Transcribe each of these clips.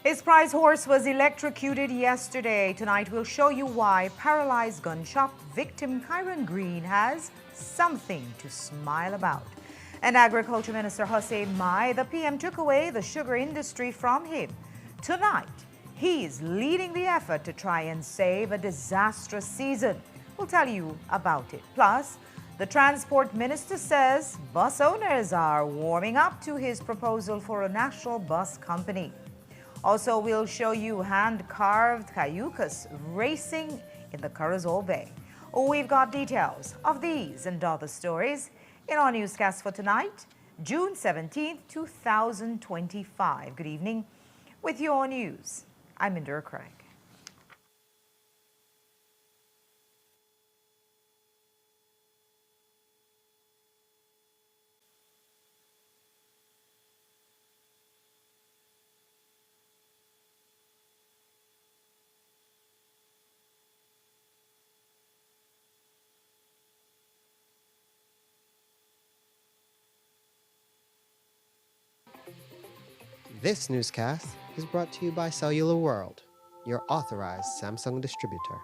His prize horse was electrocuted yesterday. Tonight we'll show you why paralyzed gun shop victim Kyron Green has something to smile about. And Agriculture Minister Hussein Mai, the PM, took away the sugar industry from him. Tonight, he's leading the effort to try and save a disastrous season. We'll tell you about it. Plus, the Transport Minister says bus owners are warming up to his proposal for a national bus company. Also, we'll show you hand-carved cayucas racing in the Curacao Bay. We've got details of these and other stories in our newscast for tonight, June 17th, 2025. Good evening. With your news, I'm Indira Craig. This newscast is brought to you by Cellular World, your authorized Samsung distributor.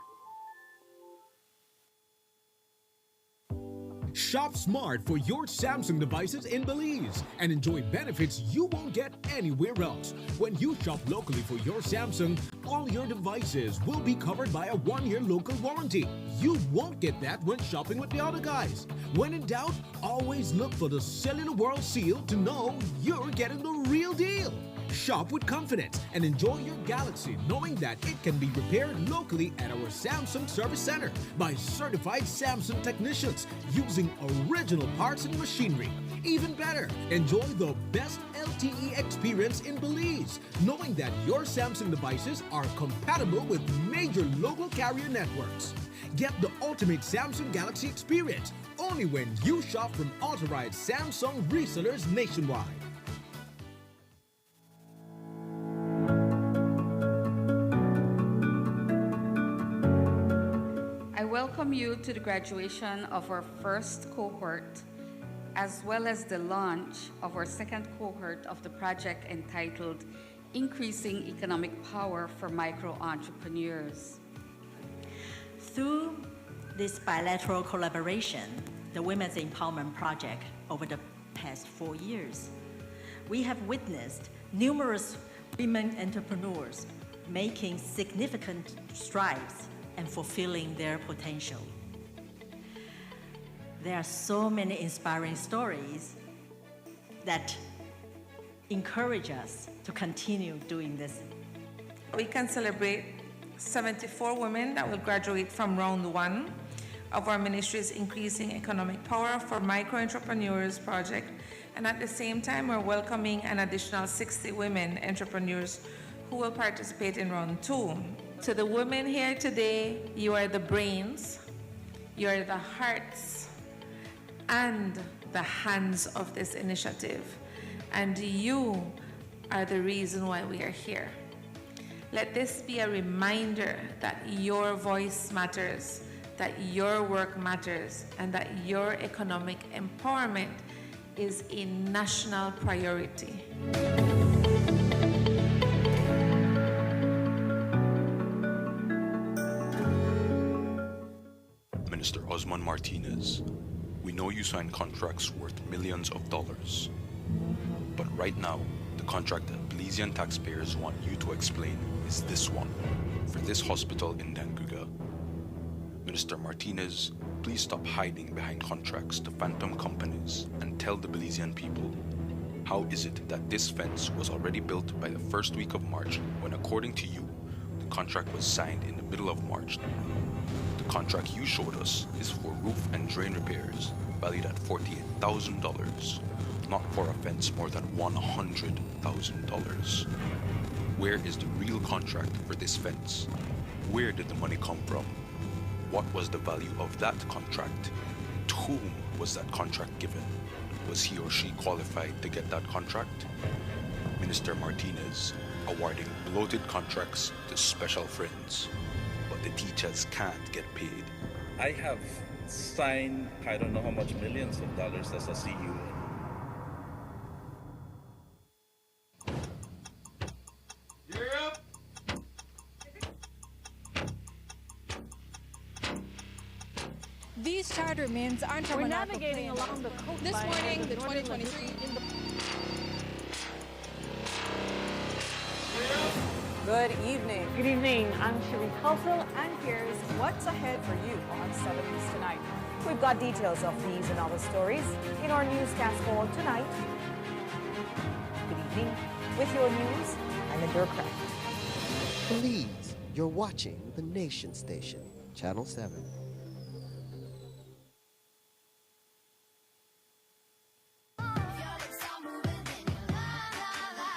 Shop smart for your Samsung devices in Belize and enjoy benefits you won't get anywhere else. When you shop locally for your Samsung, all your devices will be covered by a 1-year local warranty. You won't get that when shopping with the other guys. When in doubt, always look for the Cellular World seal to know you're getting the real deal. Shop with confidence and enjoy your Galaxy knowing that it can be repaired locally at our Samsung Service Center by certified Samsung technicians using original parts and machinery. Even better, enjoy the best LTE experience in Belize, knowing that your Samsung devices are compatible with major local carrier networks. Get the ultimate Samsung Galaxy experience only when you shop from authorized Samsung resellers nationwide. I welcome you to the graduation of our first cohort, as well as the launch of our second cohort of the project entitled Increasing Economic Power for Micro-Entrepreneurs. Through this bilateral collaboration, the Women's Empowerment Project, over the past 4 years, we have witnessed numerous women entrepreneurs making significant strides and fulfilling their potential. There are so many inspiring stories that encourage us to continue doing this. We can celebrate 74 women that will graduate from round 1 of our ministry's Increasing Economic Power for Micro-Entrepreneurs project. And at the same time, we're welcoming an additional 60 women entrepreneurs who will participate in round 2. To the women here today, you are the brains, you are the hearts, and the hands of this initiative. And you are the reason why we are here. Let this be a reminder that your voice matters, that your work matters, and that your economic empowerment is a national priority. Minister Osman Martinez, we know you signed contracts worth millions of dollars. But right now, the contract that Belizean taxpayers want you to explain is this one, for this hospital in Danguga. Minister Martinez, please stop hiding behind contracts to phantom companies and tell the Belizean people, how is it that this fence was already built by the first week of March when, according to you, the contract was signed in the middle of March? The contract you showed us is for roof and drain repairs valued at $48,000, not for a fence more than $100,000. Where is the real contract for this fence? Where did the money come from? What was the value of that contract? To whom was that contract given? Was he or she qualified to get that contract? Minister Martinez, awarding bloated contracts to special friends, but the teachers can't get paid. I have signed, I don't know how much millions of dollars as a CU. You're These charter mints aren't from We're an navigating along the coastline. This morning, the 2023 Good evening. Good evening. I'm Sheree Culsel, and here's what's ahead for you on 7 News Tonight. We've got details of these and other stories in our newscast for tonight. Good evening with your news. I'm Indra Craft. Please, you're watching the Nation Station, Channel 7.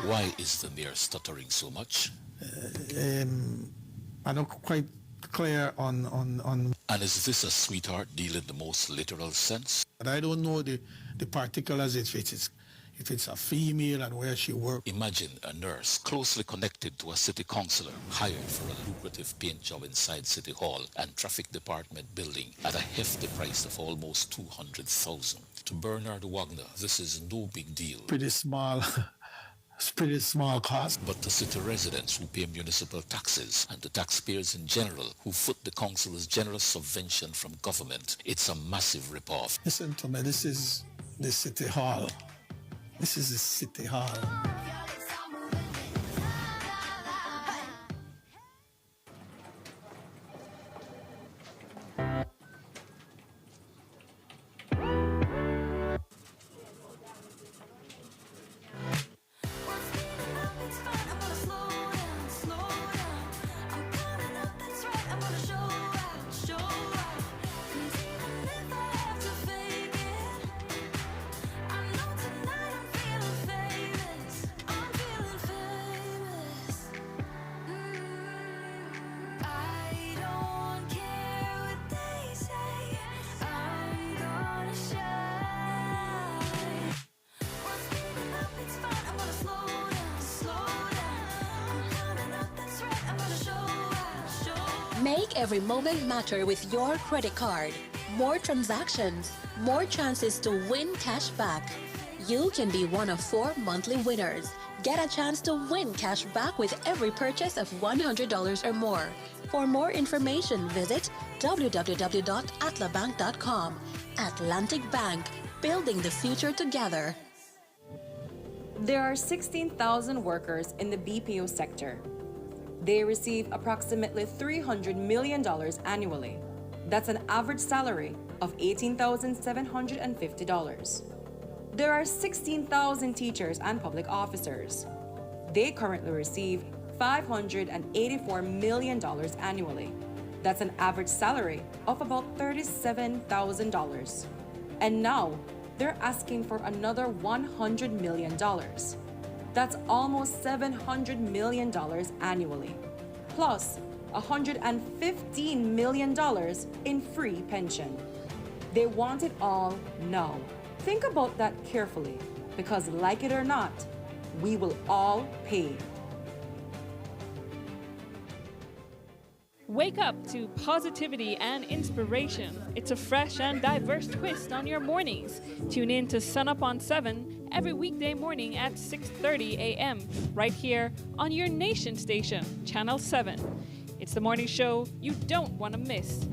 Why is the mayor stuttering so much? I'm not quite clear on. And is this a sweetheart deal in the most literal sense? But I don't know the particulars if it's a female and where she works. Imagine a nurse closely connected to a city councillor hired for a lucrative paint job inside City Hall and Traffic Department building at a hefty price of almost $200,000. To Bernard Wagner, this is no big deal. Pretty small. It's pretty small cost. But to city residents who pay municipal taxes and to taxpayers in general who foot the council's generous subvention from government, it's a massive ripoff. Listen to me, this is the City Hall. This is the City Hall. Make every moment matter with your credit card. More transactions, more chances to win cash back. You can be one of 4 monthly winners. Get a chance to win cash back with every purchase of $100 or more. For more information, visit www.atlabank.com. Atlantic Bank, building the future together. There are 16,000 workers in the BPO sector. They receive approximately $300 million annually. That's an average salary of $18,750. There are 16,000 teachers and public officers. They currently receive $584 million annually. That's an average salary of about $37,000. And now they're asking for another $100 million. That's almost $700 million annually, plus $115 million in free pension. They want it all now. Think about that carefully, because like it or not, we will all pay. Wake up to positivity and inspiration. It's a fresh and diverse twist on your mornings. Tune in to Sun Up on 7 every weekday morning at 6:30 a.m. right here on your Nation Station, Channel 7. It's the morning show you don't want to miss.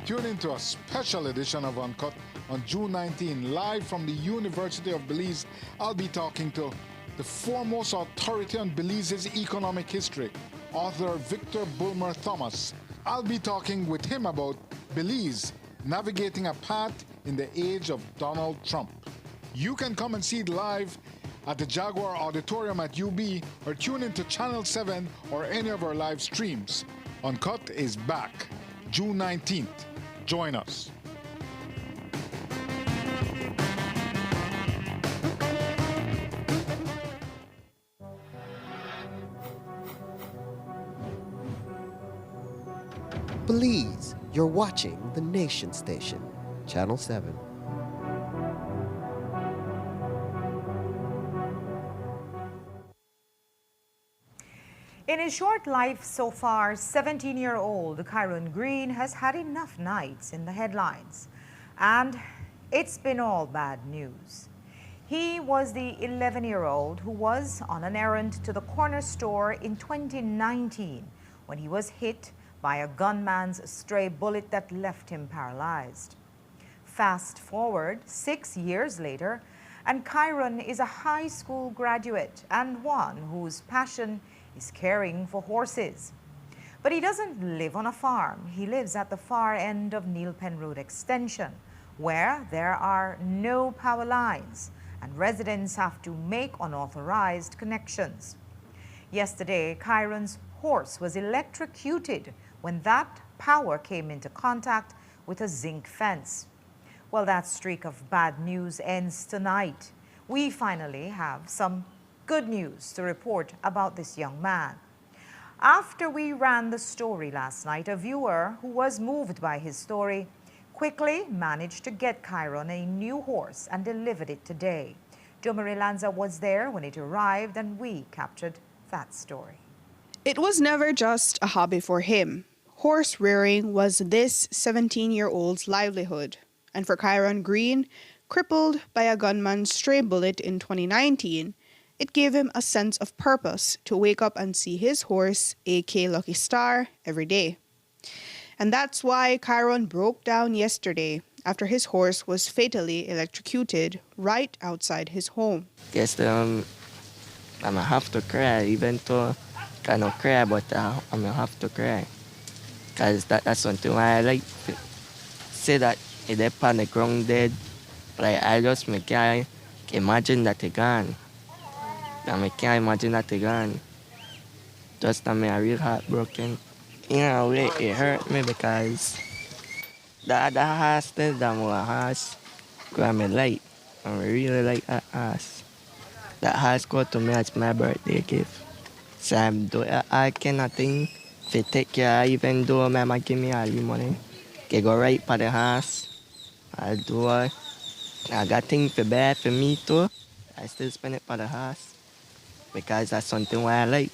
Tune into a special edition of Uncut on June 19, live from the University of Belize. I'll be talking to the foremost authority on Belize's economic history, author Victor Bulmer Thomas. I'll be talking with him about Belize, navigating a path in the age of Donald Trump. You can come and see it live at the Jaguar Auditorium at UB, or tune into Channel 7 or any of our live streams. Uncut is back June 19th. Join us. Belize, you're watching the Nation Station, Channel 7. In his short life so far, 17-year-old Kyron Green has had enough nights in the headlines. And It's been all bad news. He was the 11-year-old who was on an errand to the corner store in 2019 when he was hit by a gunman's stray bullet that left him paralyzed. Fast forward 6 years later, and Kyron is a high school graduate and one whose passion is caring for horses. But he doesn't live on a farm. He lives at the far end of Neil Penn Road Extension, where there are no power lines and residents have to make unauthorized connections. Yesterday, Kyron's horse was electrocuted when that power came into contact with a zinc fence. Well, that streak of bad news ends tonight. We finally have some good news to report about this young man. After we ran the story last night, a viewer who was moved by his story quickly managed to get Kyron a new horse and delivered it today. Jo Marie Lanza was there when it arrived and we captured that story. It was never just a hobby for him. Horse rearing was this 17-year-old's livelihood. And for Kyron Green, crippled by a gunman's stray bullet in 2019, it gave him a sense of purpose to wake up and see his horse, AK Lucky Star, every day. And that's why Kyron broke down yesterday after his horse was fatally electrocuted right outside his home. Guess I'm gonna have to cry, even though I cannot cry, but I'm gonna have to cry. Because that's something why I like to say that it's on the ground dead. Like, I just can't imagine that he gone. I can't imagine that he gone. Just I'm real heartbroken. In a way, it hurt me because the other horse is the more horse I like. I really like that horse. That horse go to me as my birthday gift. So I cannot think to take care, even though my mama give me all the money. I go right for the horse. I do it. I got things to buy for me too. I still spend it for the horse because that's something why I like.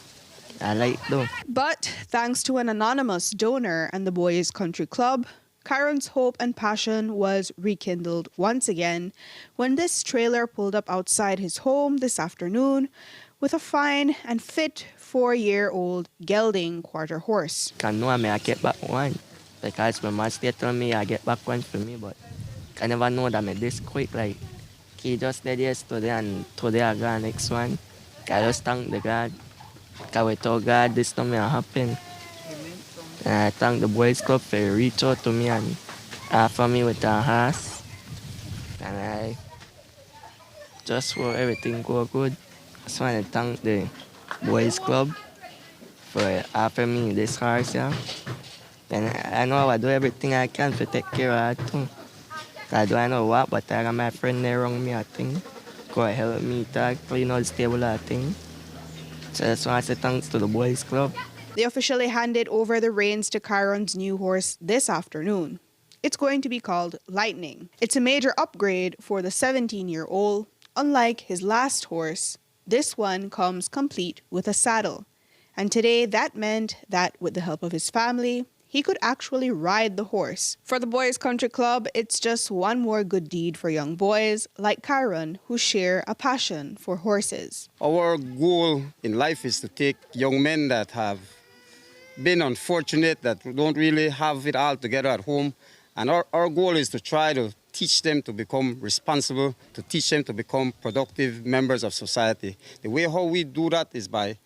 I like though. But thanks to an anonymous donor and the Boys Country Club, Kyron's hope and passion was rekindled once again when this trailer pulled up outside his home this afternoon with a fine and fit 4-year-old gelding quarter horse. I know I get back one because my master told me I get back one for me, but I never know that I'm this quick. Like, he just did yesterday and today I got next one. I just thank the God. Because without God, this don't happen. And I thank the Boys Club for reach out to me and offer me with a horse. And I just want everything go good. I just want to thank the Boys Club for offering me this horse, yeah. And I know I do everything I can to take care of her too. I don't know what, but I got my friend there around me, I think. Go help me to clean out the stable, I think. So that's why I say thanks to the Boys Club. They officially handed over the reins to Kyron's new horse this afternoon. It's going to be called Lightning. It's a major upgrade for the 17-year-old. Unlike his last horse, this one comes complete with a saddle. And today that meant that with the help of his family, he could actually ride the horse. For the Boys Country Club, it's just one more good deed for young boys like Kyron who share a passion for horses. Our goal in life is to take young men that have been unfortunate, that don't really have it all together at home, and our goal is to try to teach them to become responsible, to teach them to become productive members of society. The way how we do that is by,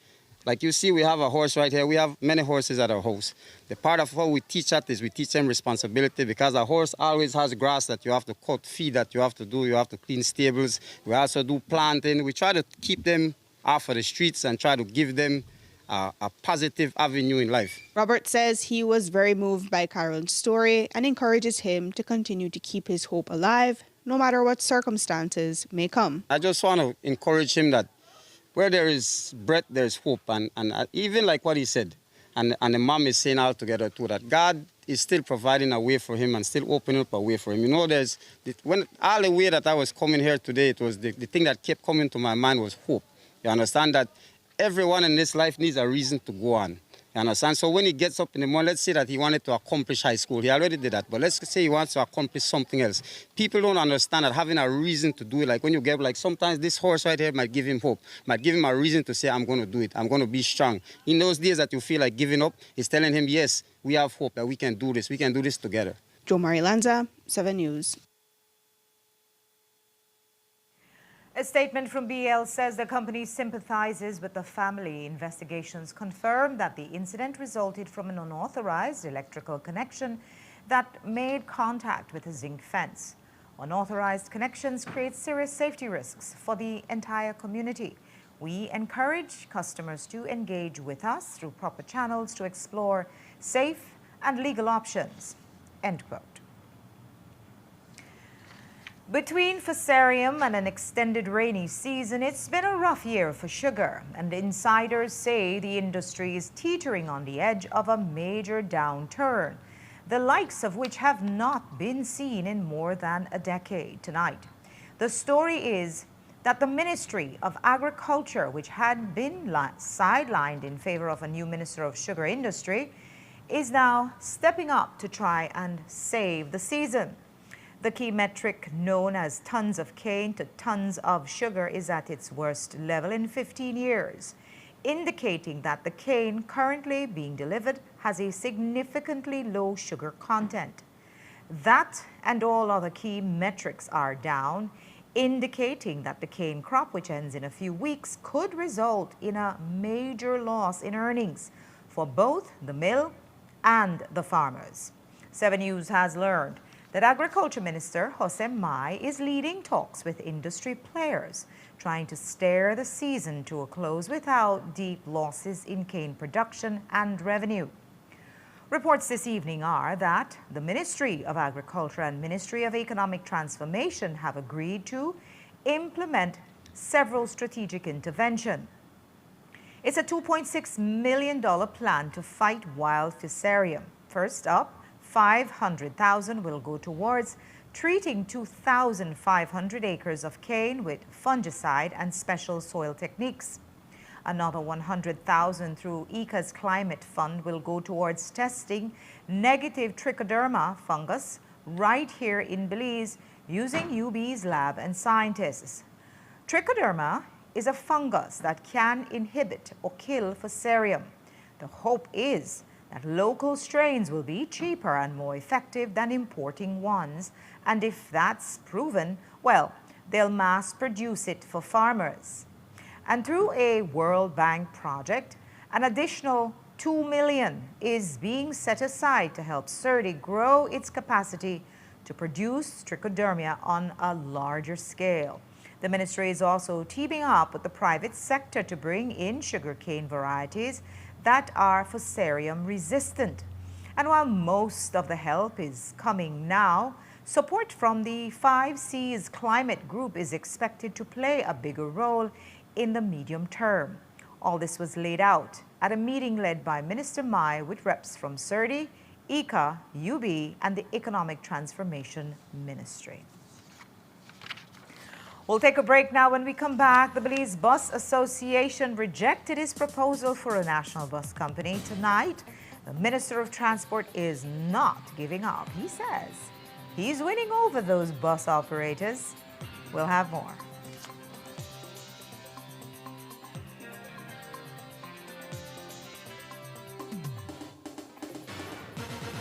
like you see, we have a horse right here. We have many horses at our house. The part of how we teach that is we teach them responsibility because a horse always has grass that you have to cut, feed that you have to do. You have to clean stables. We also do planting. We try to keep them off of the streets and try to give them a positive avenue in life. Robert says he was very moved by Kyron's story and encourages him to continue to keep his hope alive, no matter what circumstances may come. I just want to encourage him that where there is breath, there is hope. And even like what he said, and the mom is saying all together too, that God is still providing a way for him and still opening up a way for him. You know, when all the way that I was coming here today, it was the thing that kept coming to my mind was hope. You understand that everyone in this life needs a reason to go on. You understand? So when he gets up in the morning, let's say that he wanted to accomplish high school. He already did that. But let's say he wants to accomplish something else. People don't understand that having a reason to do it. Like when you get, like sometimes this horse right here might give him hope, might give him a reason to say, I'm going to do it. I'm going to be strong. In those days that you feel like giving up, it's telling him, yes, we have hope that we can do this. We can do this together. Jo Marie Lanza, 7 News. A statement from BL says the company sympathizes with the family. Investigations confirmed that the incident resulted from an unauthorized electrical connection that made contact with a zinc fence. Unauthorized connections create serious safety risks for the entire community. We encourage customers to engage with us through proper channels to explore safe and legal options. End quote. Between Fusarium and an extended rainy season, it's been a rough year for sugar, and insiders say the industry is teetering on the edge of a major downturn, the likes of which have not been seen in more than a decade. Tonight, the story is that the Ministry of Agriculture, which had been sidelined in favor of a new Minister of Sugar Industry, is now stepping up to try and save the season. The key metric known as tons of cane to tons of sugar is at its worst level in 15 years, indicating that the cane currently being delivered has a significantly low sugar content. That and all other key metrics are down, indicating that the cane crop, which ends in a few weeks, could result in a major loss in earnings for both the mill and the farmers. 7 News has learned that Agriculture Minister Jose Mai is leading talks with industry players, trying to steer the season to a close without deep losses in cane production and revenue. Reports this evening are that the Ministry of Agriculture and Ministry of Economic Transformation have agreed to implement several strategic interventions. It's a $2.6 million plan to fight wild fusarium. First up, $500,000 will go towards treating 2,500 acres of cane with fungicide and special soil techniques. Another $100,000 through ICA's Climate Fund will go towards testing negative trichoderma fungus right here in Belize using UB's lab and scientists. Trichoderma is a fungus that can inhibit or kill fusarium. The hope is that local strains will be cheaper and more effective than importing ones, and if that's proven, well, they'll mass produce it for farmers. And through a World Bank project, an additional $2 million is being set aside to help SERDI grow its capacity to produce trichoderma on a larger scale. The ministry is also teaming up with the private sector to bring in sugarcane varieties that are fusarium resistant. And while most of the help is coming now, support from the 5Cs Climate Group is expected to play a bigger role in the medium term. All this was laid out at a meeting led by Minister Mai with reps from SERDI, ICA, UB, and the Economic Transformation Ministry. We'll take a break now. When we come back, the Belize Bus Association rejected its proposal for a national bus company. Tonight, the Minister of Transport is not giving up. He says he's winning over those bus operators. We'll have more.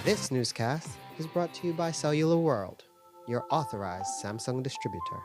This newscast is brought to you by Cellular World, your authorized Samsung distributor.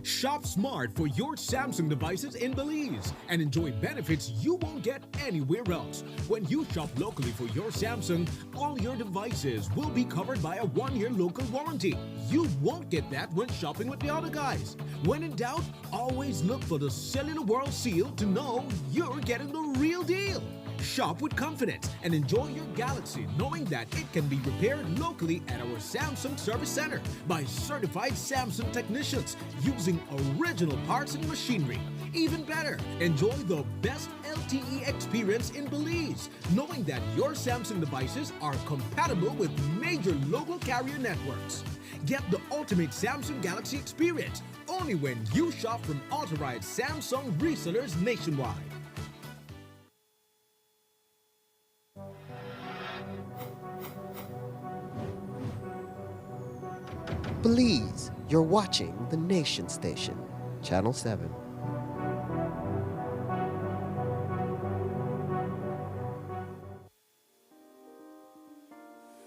Shop smart for your Samsung devices in Belize and enjoy benefits you won't get anywhere else. When you shop locally for your Samsung, all your devices will be covered by a 1-year local warranty. You won't get that when shopping with the other guys. When in doubt, always look for the Cellular World seal to know you're getting the real deal. Shop with confidence and enjoy your Galaxy knowing that it can be repaired locally at our Samsung Service Center by certified Samsung technicians using original parts and machinery. Even better, enjoy the best LTE experience in Belize, knowing that your Samsung devices are compatible with major local carrier networks. Get the ultimate Samsung Galaxy experience only when you shop from authorized Samsung resellers nationwide. Belize, you're watching the Nation Station, Channel 7.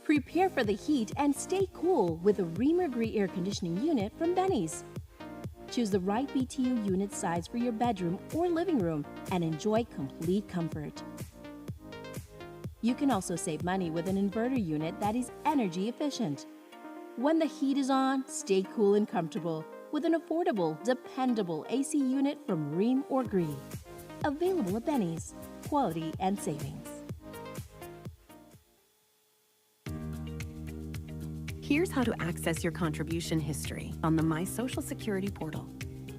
Prepare for the heat and stay cool with a Reamer Grey air conditioning unit from Benny's. Choose the right BTU unit size for your bedroom or living room and enjoy complete comfort. You can also save money with an inverter unit that is energy efficient. When the heat is on, stay cool and comfortable with an affordable, dependable AC unit from Ream or Gree. Available at Benny's. Quality and savings. Here's how to access your contribution history on the My Social Security portal.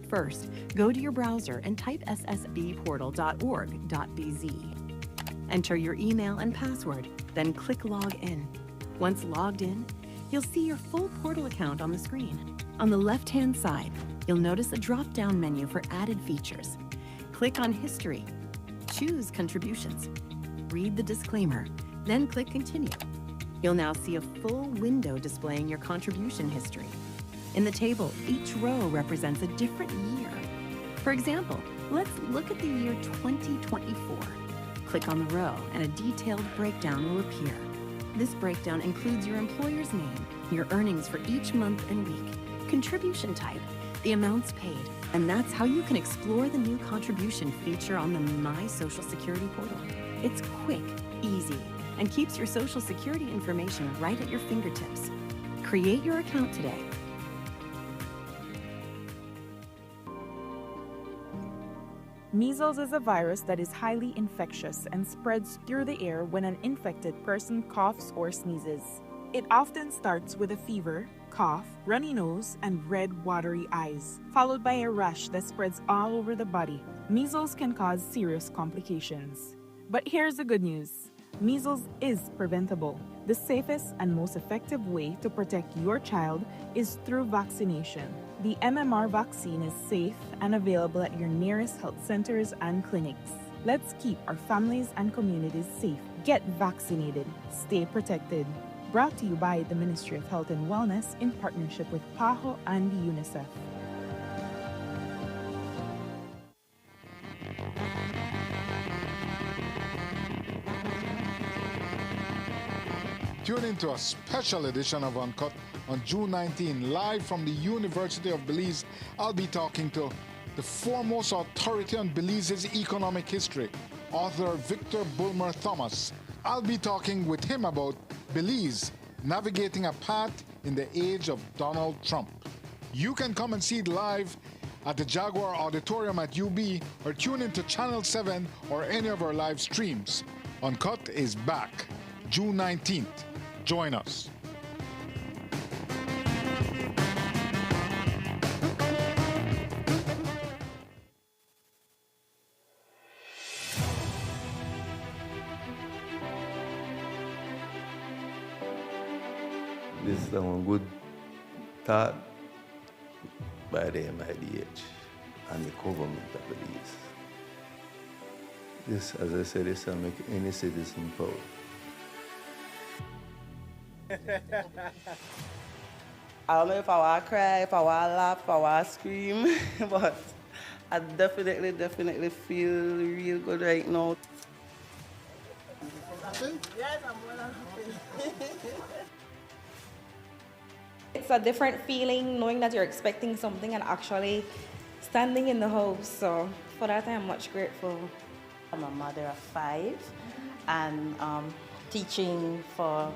First, go to your browser and type ssbportal.org.bz. Enter your email and password, then click Log In. Once logged in, you'll see your full portal account on the screen. On the left-hand side, you'll notice a drop-down menu for added features. Click on History. Choose Contributions. Read the disclaimer, then click Continue. You'll now see a full window displaying your contribution history. In the table, each row represents a different year. For example, let's look at the year 2024. Click on the row and a detailed breakdown will appear. This breakdown includes your employer's name, your earnings for each month and week, contribution type, the amounts paid, and that's how you can explore the new contribution feature on the My Social Security portal. It's quick, easy, and keeps your Social Security information right at your fingertips. Create your account today. Measles is a virus that is highly infectious and spreads through the air when an infected person coughs or sneezes. It often starts with a fever, cough, runny nose, and red, watery eyes, followed by a rash that spreads all over the body. Measles can cause serious complications. But here's the good news. Measles is preventable. The safest and most effective way to protect your child is through vaccination. The MMR vaccine is safe and available at your nearest health centers and clinics. Let's keep our families and communities safe. Get vaccinated. Stay protected. Brought to you by the Ministry of Health and Wellness in partnership with PAHO and UNICEF. Tune into a special edition of Uncut on June 19. Live from the University of Belize, I'll be talking to the foremost authority on Belize's economic history, author Victor Bulmer Thomas. I'll be talking with him about Belize, navigating a path in the age of Donald Trump. You can come and see it live at the Jaguar Auditorium at UB or tune into Channel 7 or any of our live streams. Uncut is back June 19th. Join us. This is a good thought by the MIDH and the government of Belize. This, as I said, this will make any citizen proud. I don't know if I want to cry, if I want to laugh, if I want to scream, but I definitely feel real good right now. Yes, I'm more than happy. It's a different feeling knowing that you're expecting something and actually standing in the house. So for that, I'm much grateful. I'm a mother of 5 and teaching for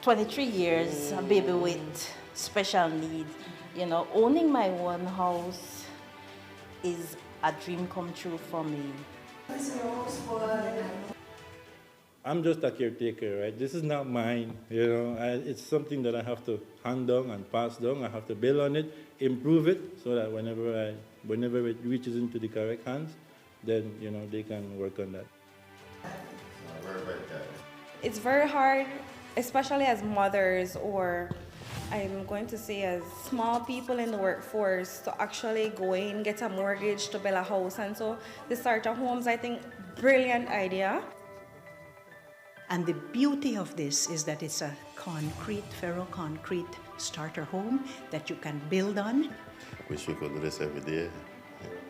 23 years, a baby with special needs. You know, owning my own house is a dream come true for me. I'm just a caretaker, right? This is not mine, you know. It's something that I have to hand down and pass down. I have to build on it, improve it, so that whenever it reaches into the correct hands, then, you know, they can work on that. It's very hard, especially as mothers or I'm going to say as small people in the workforce to actually go in, get a mortgage to build a house, and so the starter homes, I think, brilliant idea. And the beauty of this is that it's a concrete, ferro-concrete starter home that you can build on. Wish we could do this every day.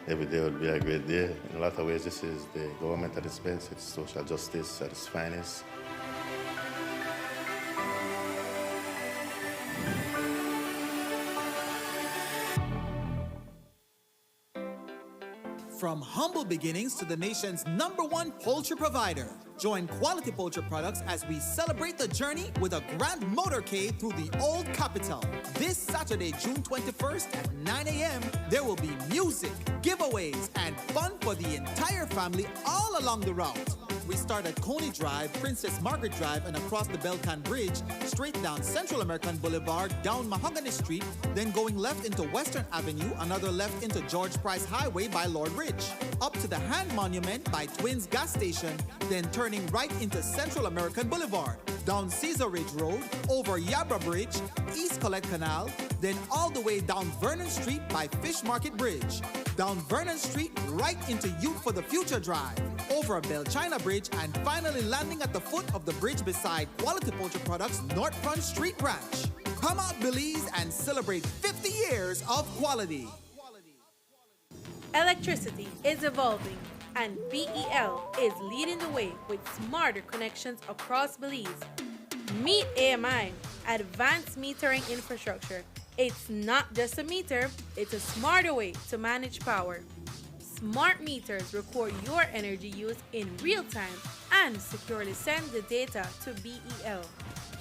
Every day would be a great day. In a lot of ways, this is the government at its best. It's social justice at its finest. From humble beginnings to the nation's #1 poultry provider. Join Quality Poultry Products as we celebrate the journey with a grand motorcade through the Old Capitol. This Saturday, June 21st at 9 a.m., there will be music, giveaways, and fun for the entire family all along the route. We start at Coney Drive, Princess Margaret Drive, and across the Belcan Bridge, straight down Central American Boulevard, down Mahogany Street, then going left into Western Avenue, another left into George Price Highway by Lord Ridge, up to the Hand Monument by Twins Gas Station, then turning right into Central American Boulevard, down Cesar Ridge Road, over Yabra Bridge, East Collect Canal, then all the way down Vernon Street by Fish Market Bridge, down Vernon Street right into Youth for the Future Drive, over Bell China Bridge, and finally landing at the foot of the bridge beside Quality Poultry Products North Front Street Branch. Come out, Belize, and celebrate 50 years of quality. Electricity is evolving, and BEL is leading the way with smarter connections across Belize. Meet AMI, Advanced Metering Infrastructure. It's not just a meter, it's a smarter way to manage power. Smart meters record your energy use in real time and securely send the data to BEL.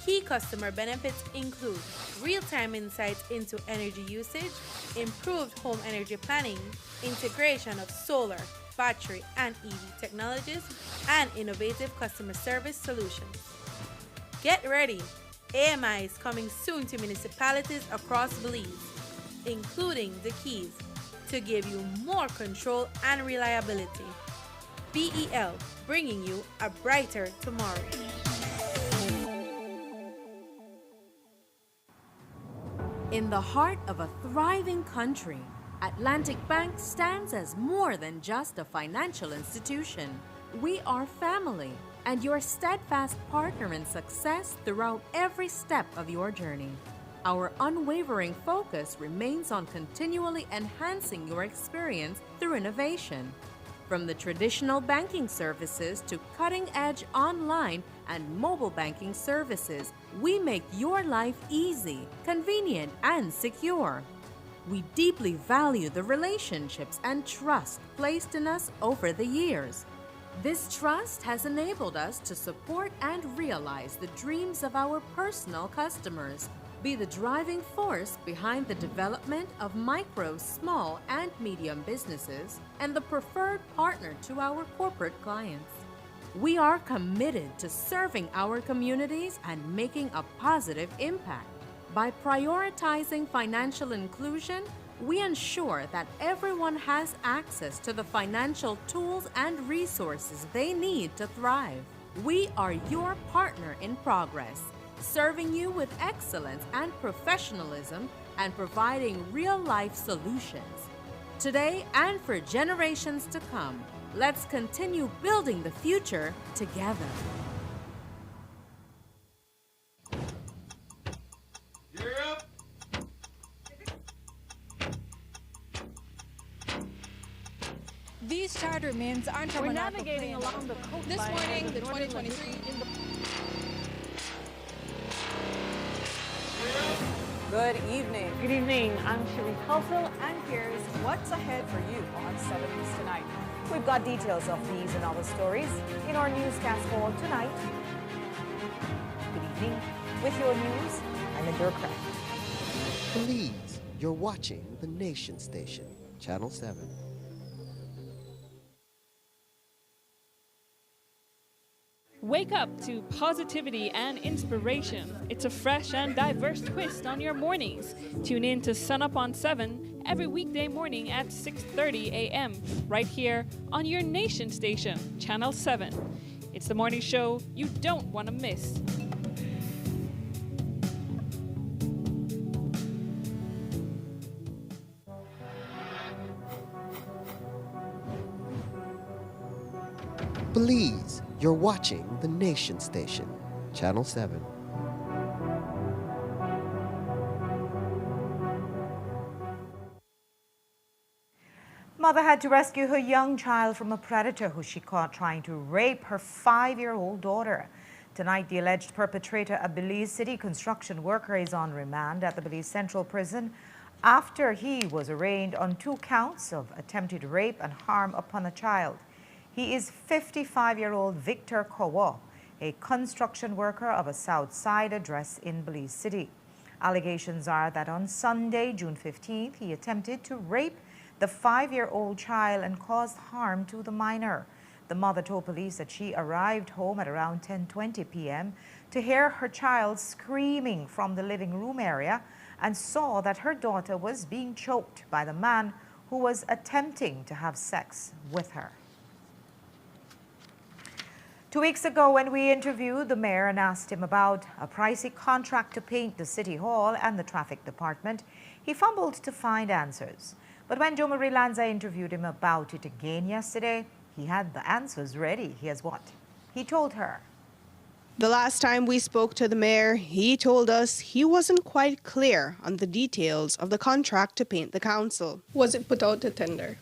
Key customer benefits include real-time insights into energy usage, improved home energy planning, integration of solar, battery, and EV technologies, and innovative customer service solutions. Get ready! AMI is coming soon to municipalities across Belize, including the Keys, to give you more control and reliability. BEL, bringing you a brighter tomorrow. In the heart of a thriving country, Atlantic Bank stands as more than just a financial institution. We are family and your steadfast partner in success throughout every step of your journey. Our unwavering focus remains on continually enhancing your experience through innovation. From the traditional banking services to cutting-edge online and mobile banking services, we make your life easy, convenient, and secure. We deeply value the relationships and trust placed in us over the years. This trust has enabled us to support and realize the dreams of our personal customers, be the driving force behind the development of micro, small, and medium businesses, and the preferred partner to our corporate clients. We are committed to serving our communities and making a positive impact. By prioritizing financial inclusion, we ensure that everyone has access to the financial tools and resources they need to thrive. We are your partner in progress, serving you with excellence and professionalism and providing real-life solutions. Today and for generations to come, let's continue building the future together. These charter means aren't We're navigating along the coast. This morning, the 2023 Good evening. Good evening. I'm Shirley Kelso, and here's what's ahead for you on 7 News Tonight. We've got details of these and other stories in our newscast for tonight. Good evening. With your news, I'm Adira Craft. Please, you're watching the Nation Station, Channel 7. Wake up to positivity and inspiration. It's a fresh and diverse twist on your mornings. Tune in to Sun Up on 7 every weekday morning at 6:30 a.m. right here on your Nation Station, Channel 7. It's the morning show you don't want to miss. Belize, you're watching the Nation Station, Channel 7. Mother had to rescue her young child from a predator who she caught trying to rape her 5-year-old daughter. Tonight, the alleged perpetrator, a Belize City construction worker, is on remand at the Belize Central Prison after he was arraigned on 2 counts of attempted rape and harm upon a child. He is 55-year-old Victor Kowo, a construction worker of a South Side address in Belize City. Allegations are that on Sunday, June 15th, he attempted to rape the 5-year-old child and caused harm to the minor. The mother told police that she arrived home at around 10:20 p.m. to hear her child screaming from the living room area and saw that her daughter was being choked by the man who was attempting to have sex with her. 2 weeks ago, when we interviewed the mayor and asked him about a pricey contract to paint the city hall and the traffic department, he fumbled to find answers. But when Jo Marie Lanza interviewed him about it again yesterday, he had the answers ready. Here's what he told her. The last time we spoke to the mayor, he told us he wasn't quite clear on the details of the contract to paint the council. Was it put out to tender?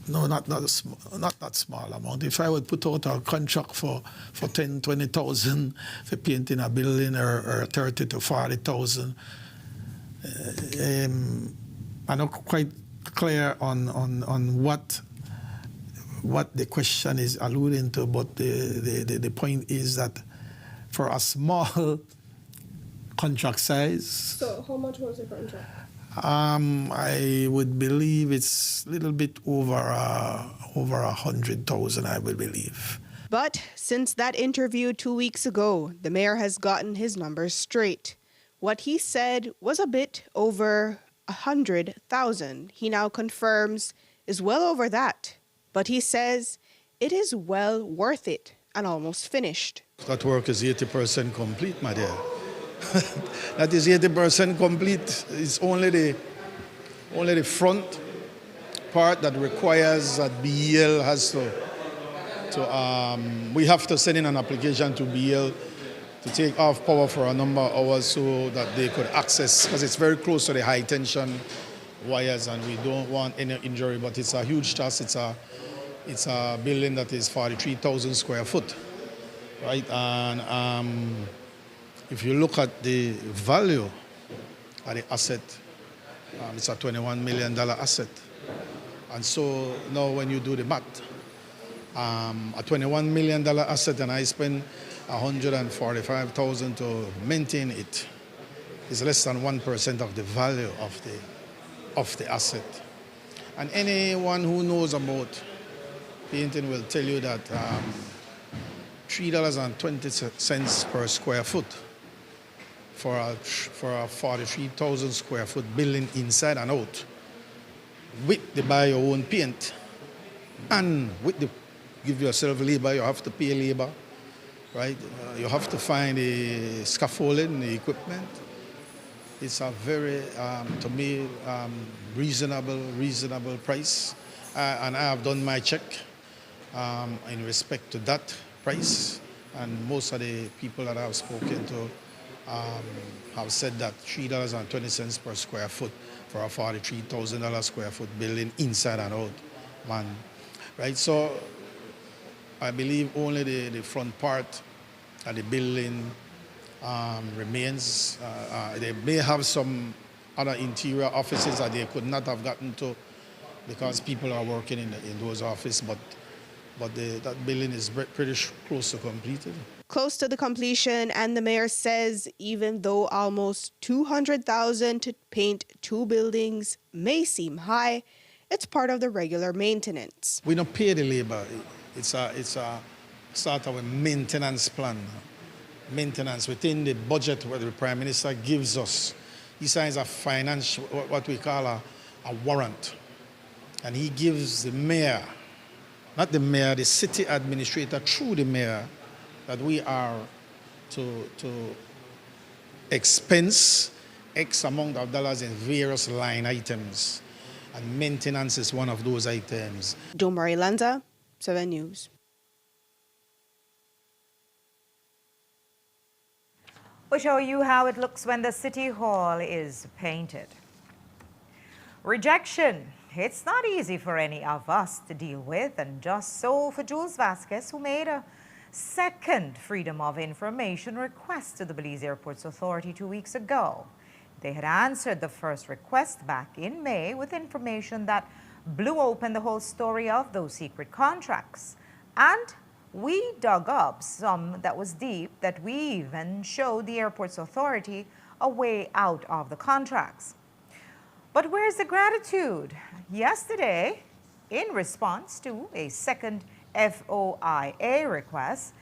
No, not that small amount. If I would put out a contract for 10, 20,000 for painting a building or 30 to 40,000, I'm not quite clear on what the question is alluding to, but the point is that for a small contract size. So how much was the contract? I would believe it's a little bit over 100,000, I would believe. But since that interview 2 weeks ago, the mayor has gotten his numbers straight. What he said was a bit over 100,000. He now confirms is well over that. But he says it is well worth it and almost finished. That work is 80% complete, my dear. That is 80% complete. It's only the front part that requires that BEL has to we have to send in an application to BEL to take off power for a number of hours so that they could access, because it's very close to the high tension wires and we don't want any injury, but it's a huge task. It's a building that is 43,000 square foot, right? And if you look at the value of the asset, it's a $21 million asset. And so now when you do the math, a $21 million asset and I spend $145,000 to maintain it, is less than 1% of the value of the asset. And anyone who knows about painting will tell you that $3.20 per square foot for a 43,000 square foot building inside and out, with the buy your own paint and with the give yourself labor, you have to pay labor, right? You have to find the scaffolding, the equipment. It's a very, to me, reasonable price. And I have done my check in respect to that price. And most of the people that I've spoken to have said that $3.20 per square foot for a $43,000 square foot building inside and out, man. Right, so I believe only the front part of the building remains. They may have some other interior offices that they could not have gotten to because people are working in those offices, but that building is pretty close to completed. Close to the completion, and the mayor says even though almost $200,000 to paint 2 buildings may seem high, it's part of the regular maintenance. We don't pay the labor. It's a sort of a maintenance plan. Maintenance within the budget where the Prime Minister gives us. He signs a financial, what we call a warrant. And he gives the mayor, not the mayor, the city administrator through the mayor, that we are to expense X amount of dollars in various line items. And maintenance is one of those items. Jo Marie Lanza, 7 News. We'll show you how it looks when the City Hall is painted. Rejection. It's not easy for any of us to deal with, and just so for Jules Vasquez, who made a second Freedom of Information request to the Belize Airports Authority 2 weeks ago. They had answered the first request back in May with information that blew open the whole story of those secret contracts. And we dug up some that was deep, that we even showed the Airports Authority a way out of the contracts. But where's the gratitude? Yesterday, in response to a second FOIA request,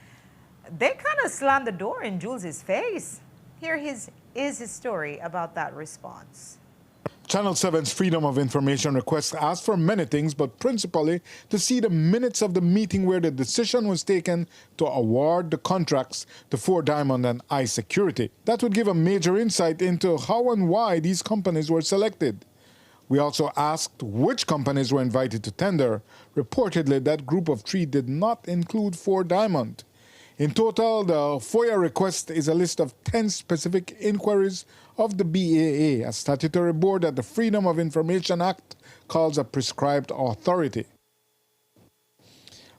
they kind of slammed the door in Jules's face. Here is his story about that response. Channel 7's Freedom of Information request asked for many things, but principally to see the minutes of the meeting where the decision was taken to award the contracts to 4 Diamond and iSecurity. That would give a major insight into how and why these companies were selected. We also asked which companies were invited to tender. Reportedly, that group of 3 did not include 4 Diamond. In total, the FOIA request is a list of 10 specific inquiries of the BAA, a statutory board that the Freedom of Information Act calls a prescribed authority.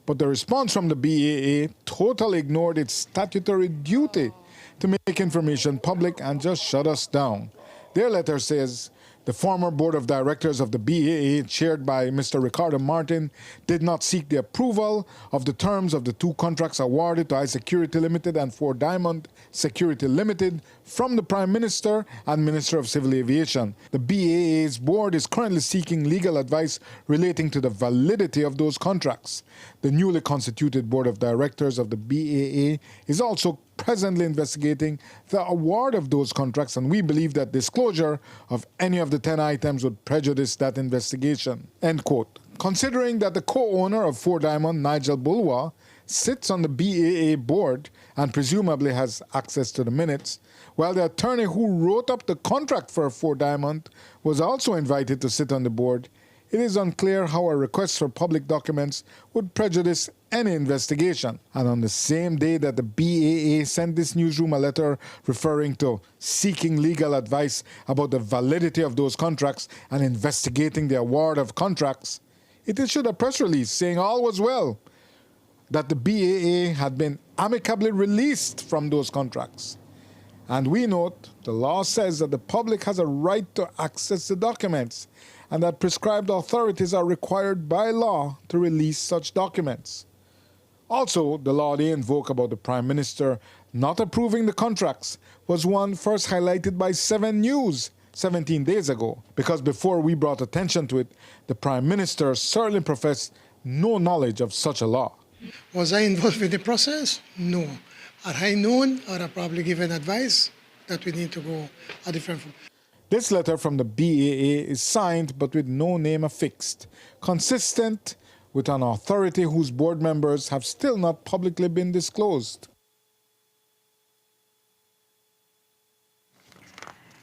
But the response from the BAA totally ignored its statutory duty to make information public and just shut us down. Their letter says, the former board of directors of the BAA, chaired by Mr. Ricardo Martin, did not seek the approval of the terms of the 2 contracts awarded to iSecurity Limited and 4 Diamond Security Limited from the Prime Minister and Minister of Civil Aviation. The BAA's board is currently seeking legal advice relating to the validity of those contracts. The newly constituted board of directors of the BAA is also presently investigating the award of those contracts, and we believe that disclosure of any of the 10 items would prejudice that investigation. End quote. Considering that the co-owner of 4 Diamond, Nigel Bulwa, sits on the BAA board and presumably has access to the minutes, while the attorney who wrote up the contract for 4 Diamond was also invited to sit on the board, it is unclear how a request for public documents would prejudice any investigation. And on the same day that the BAA sent this newsroom a letter referring to seeking legal advice about the validity of those contracts and investigating the award of contracts, it issued a press release saying all was well, that the BAA had been amicably released from those contracts. And we note the law says that the public has a right to access the documents, and that prescribed authorities are required by law to release such documents. Also, the law they invoke about the Prime Minister not approving the contracts was one first highlighted by 7 News 17 days ago, because before we brought attention to it, the Prime Minister certainly professed no knowledge of such a law. Was I involved in the process? No. Had I known, I would have probably given advice that we need to go a different route. This letter from the BAA is signed but with no name affixed, consistent with an authority whose board members have still not publicly been disclosed.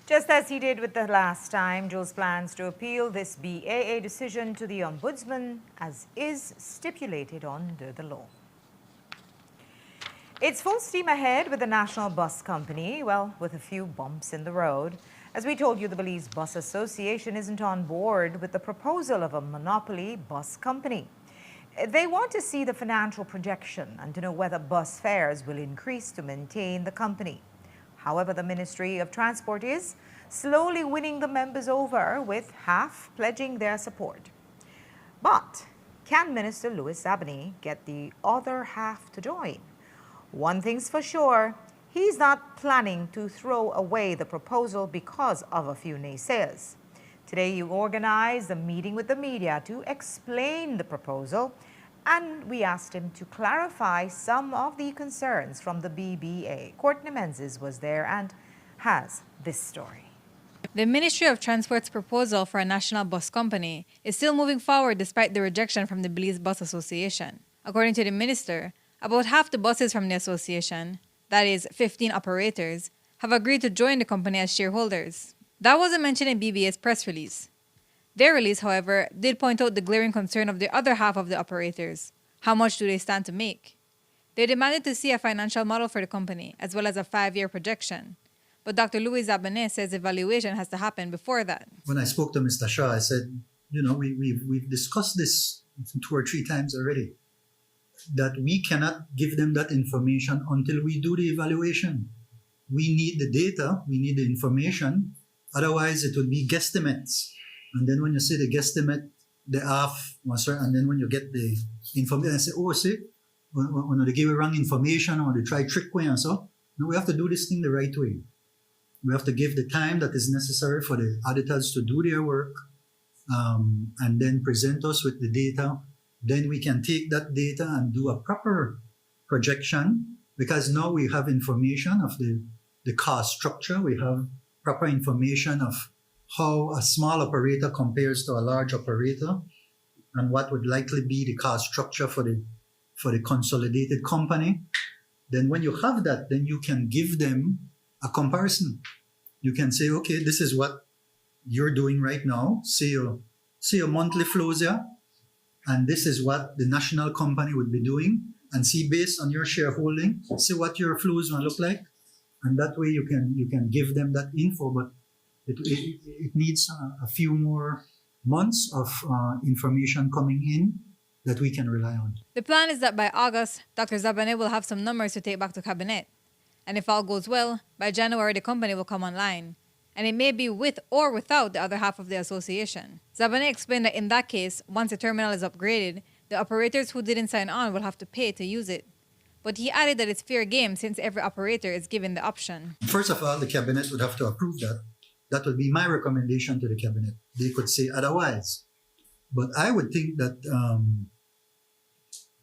Just as he did with the last time, Jules plans to appeal this BAA decision to the Ombudsman, as is stipulated under the law. It's full steam ahead with the National Bus Company, well, with a few bumps in the road. As we told you, the Belize Bus Association isn't on board with the proposal of a monopoly bus company. They want to see the financial projection and to know whether bus fares will increase to maintain the company. However, the Ministry of Transport is slowly winning the members over, with half pledging their support. But can Minister Louis Abney get the other half to join? One thing's for sure, he's not planning to throw away the proposal because of a few naysayers. Today, you organized a meeting with the media to explain the proposal, and we asked him to clarify some of the concerns from the BBA. Courtney Menzies was there and has this story. The Ministry of Transport's proposal for a national bus company is still moving forward despite the rejection from the Belize Bus Association. According to the minister, about half the buses from the association, that is 15 operators, have agreed to join the company as shareholders. That wasn't mentioned in BBA's press release. Their release, however, did point out the glaring concern of the other half of the operators. How much do they stand to make? They demanded to see a financial model for the company, as well as a 5-year projection. But Dr. Louis Zabanet says evaluation has to happen before that. When I spoke to Mr. Shah, I said, we've discussed this 2 or 3 times already, that we cannot give them that information until we do the evaluation. We need the data, we need the information, otherwise it will be guesstimates. And then when you see the guesstimate, the half, and then when you get the information, I say, oh, see, when they give you wrong information or they try trick way and so, no, we have to do this thing the right way. We have to give the time that is necessary for the auditors to do their work, and then present us with the data. Then we can take that data and do a proper projection, because now we have information of the cost structure. We have proper information of how a small operator compares to a large operator, and what would likely be the cost structure for the consolidated company. Then when you have that, then you can give them a comparison. You can say, okay, this is what you're doing right now. See your monthly flows here, and this is what the national company would be doing, and see based on your shareholding, see what your flows will look like, and that way you can give them that info. But it needs a few more months of information coming in that we can rely on. The plan is that by August, Dr. Zabanet will have some numbers to take back to Cabinet. And if all goes well, by January the company will come online. And it may be with or without the other half of the association. Zabanet explained that in that case, once the terminal is upgraded, the operators who didn't sign on will have to pay to use it. But he added that it's fair game since every operator is given the option. First of all, the Cabinet would have to approve that. That would be my recommendation to the Cabinet. They could say otherwise. But I would think that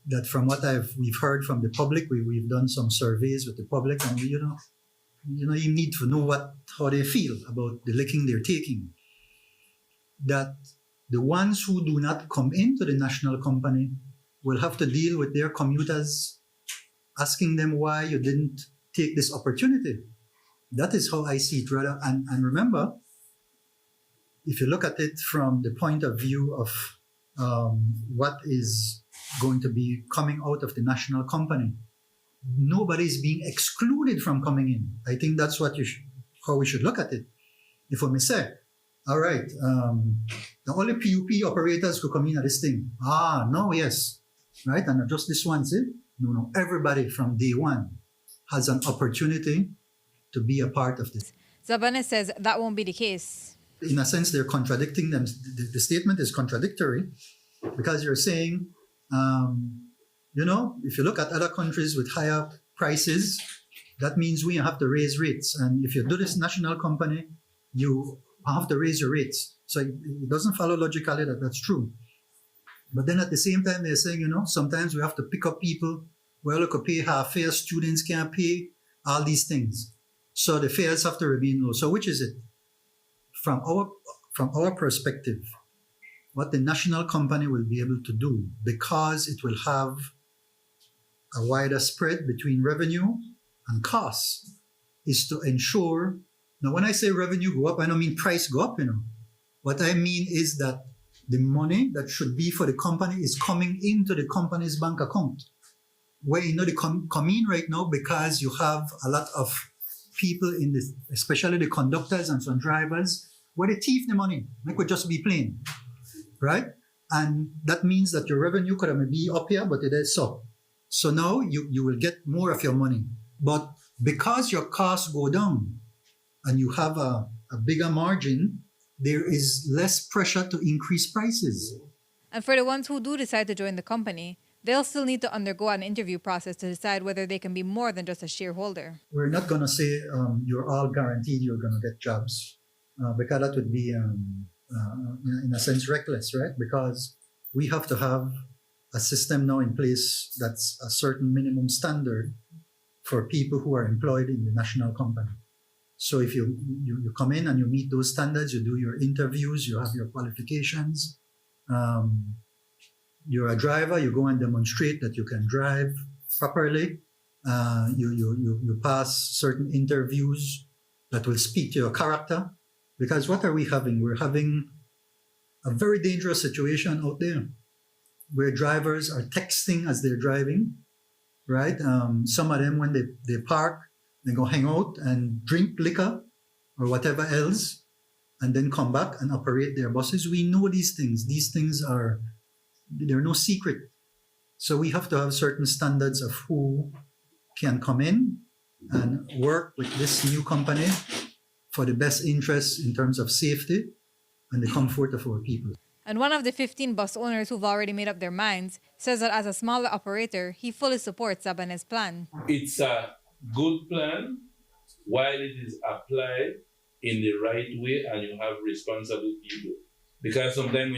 that from what we've heard from the public, we've done some surveys with the public, and you need to know how they feel about the licking they're taking. That the ones who do not come into the national company will have to deal with their commuters asking them why you didn't take this opportunity. That is how I see it, rather. And remember, if you look at it from the point of view of what is going to be coming out of the national company, nobody's being excluded from coming in. I think that's how we should look at it. If we may say, all right, the only PUP operators could come in at this thing. No, yes, right? And just this one, see? No, everybody from day one has an opportunity to be a part of this. Zabanet says that won't be the case. In a sense, they're contradicting them. The statement is contradictory because you're saying, if you look at other countries with higher prices, that means we have to raise rates. And if you do this national company, you have to raise your rates. So it doesn't follow logically that that's true. But then at the same time, they're saying, sometimes we have to pick up people. Well, we could pay half fare, students can't pay, all these things. So the fares have to remain low. So which is it? From our perspective, what the national company will be able to do, because it will have a wider spread between revenue and costs, is to ensure. Now, when I say revenue go up, I don't mean price go up, What I mean is that the money that should be for the company is coming into the company's bank account. Where they come in right now because you have a lot of people in this, especially the conductors and some drivers, where they thief the money. It could just be plain, right? And that means that your revenue could be up here, but it is so. So now you will get more of your money. But because your costs go down and you have a bigger margin, there is less pressure to increase prices. And for the ones who do decide to join the company, they'll still need to undergo an interview process to decide whether they can be more than just a shareholder. We're not going to say you're all guaranteed you're going to get jobs, because that would be, in a sense, reckless, right? Because we have to have a system now in place that's a certain minimum standard for people who are employed in the national company. So if you come in and you meet those standards, you do your interviews, you have your qualifications, you're a driver, you go and demonstrate that you can drive properly, you pass certain interviews that will speak to your character. Because what are we having? We're having a very dangerous situation out there where drivers are texting as they're driving, right? Some of them, when they park, they go hang out and drink liquor or whatever else, and then come back and operate their buses. We know these things. These things they're no secret. So we have to have certain standards of who can come in and work with this new company for the best interests in terms of safety and the comfort of our people. And one of the 15 bus owners who've already made up their minds says that as a smaller operator, he fully supports Zabane's plan. It's a good plan while it is applied in the right way and you have responsible people. Because sometimes